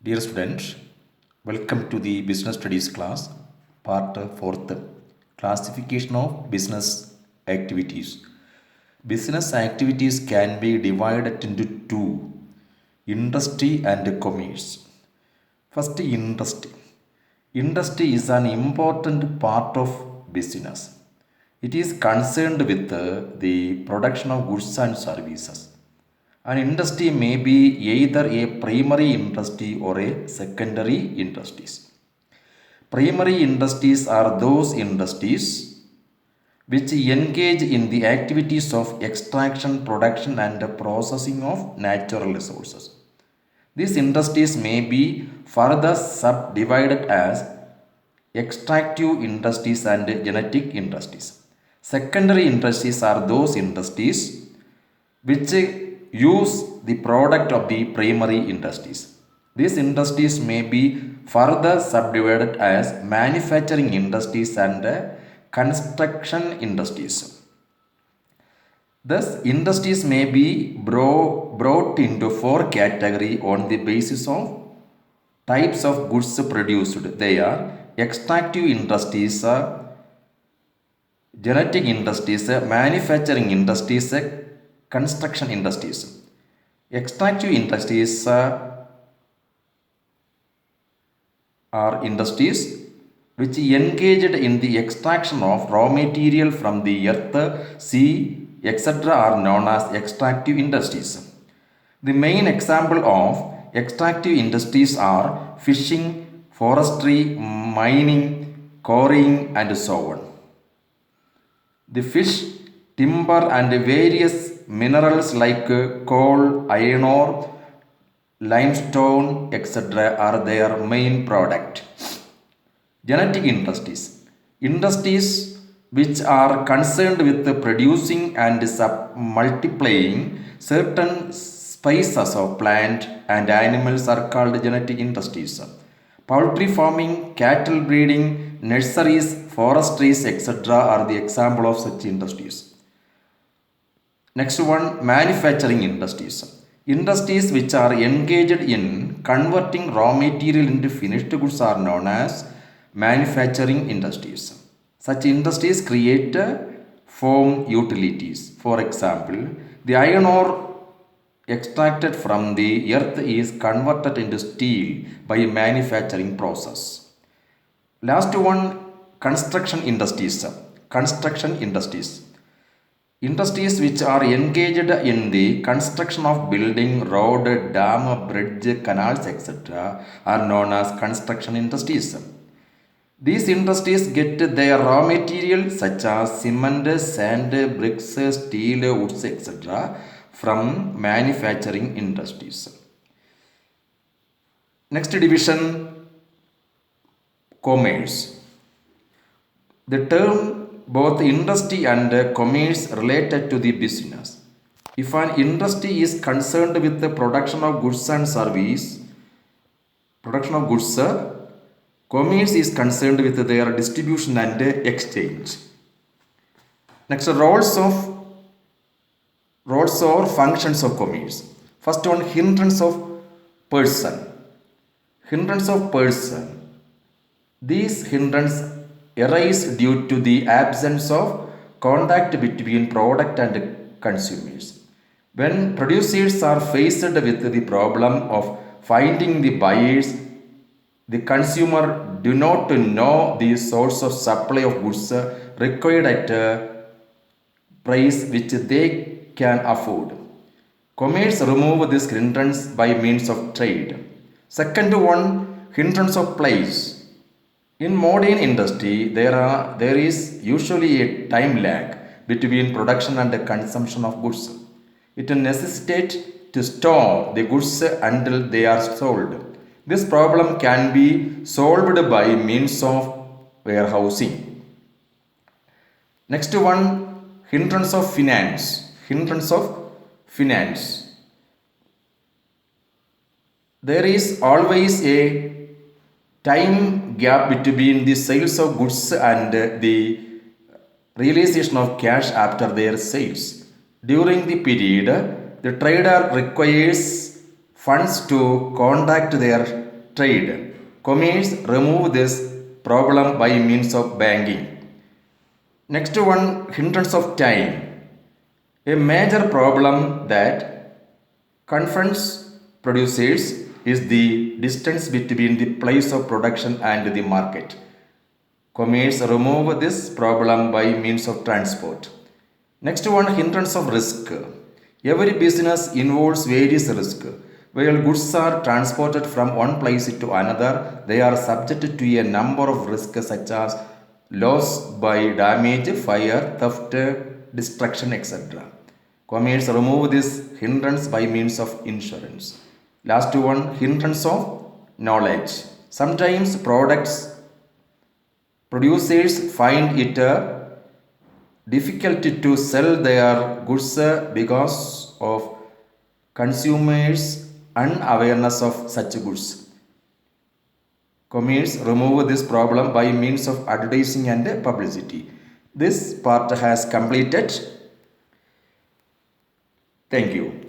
Dear student, welcome to the Business Studies class, part 4th, Classification of Business Activities. Business activities can be divided into two, industry and commerce. First, industry. Industry is an important part of business. It is concerned with the production of goods and services. An industry may be either a primary industry or a secondary industries. Primary industries are those industries which engage in the activities of extraction, production and processing of natural resources. These industries may be further subdivided as extractive industries and genetic industries. Secondary industries are those industries which use the product of the primary industries. These industries may be further subdivided as manufacturing industries and construction industries. Thus, industries may be brought into four categories on the basis of types of goods produced. They are extractive industries, genetic industries, manufacturing industries, construction industries. Extractive industries are industries which engaged in the extraction of raw material from the earth, sea, etc. are known as extractive industries. The main example of extractive industries are fishing, forestry, mining, quarrying and so on. The fish, timber and various minerals like coal, iron ore, limestone, etc. are their main product. Genetic industries. Industries which are concerned with producing and multiplying certain species of plant and animals are called genetic industries. Poultry farming, cattle breeding, nurseries, forestries, etc. are the example of such industries. Next one, manufacturing industries. Industries which are engaged in converting raw material into finished goods are known as manufacturing industries. Such industries create form utilities. For example, the iron ore extracted from the earth is converted into steel by a manufacturing process. Last one, construction industries. Construction industries. Industries which are engaged in the construction of building, road, dam, bridge, canals, etc. are known as construction industries. These industries get their raw material such as cement, sand, bricks, steel, woods, etc. from manufacturing industries. Next division, commerce. The term both industry and commerce related to the business. If an industry is concerned with the production of goods and service, commerce is concerned with their distribution and exchange. Next, roles or functions of commerce. First one, hindrance of person. Hindrance of person. These hindrance arise due to the absence of contact between product and consumers. When producers are faced with the problem of finding the buyers, the consumer do not know the source of supply of goods required at a price which they can afford. Commerce remove this hindrance by means of trade. Second one, hindrance of place. In modern industry, there is usually a time lag between production and consumption of goods. It necessitates to store the goods until they are sold. This problem can be solved by means of warehousing. Next one, hindrance of finance. Hindrance of finance. There is always a time gap between the sales of goods and the realization of cash after their sales. During the period, the trader requires funds to conduct their trade. Commerce remove this problem by means of banking. Next one, hindrance of time. A major problem that confronts producers is the distance between the place of production and the market. Commerce remove this problem by means of transport. Next one, hindrance of risk. Every business involves various risks. While goods are transported from one place to another, they are subject to a number of risks such as loss by damage, fire, theft, destruction, etc. Commerce remove this hindrance by means of insurance. Last one, hindrance of knowledge. Sometimes producers find it difficult to sell their goods because of consumers' unawareness of such goods. Commerce remove this problem by means of advertising and publicity. This part has completed. Thank you.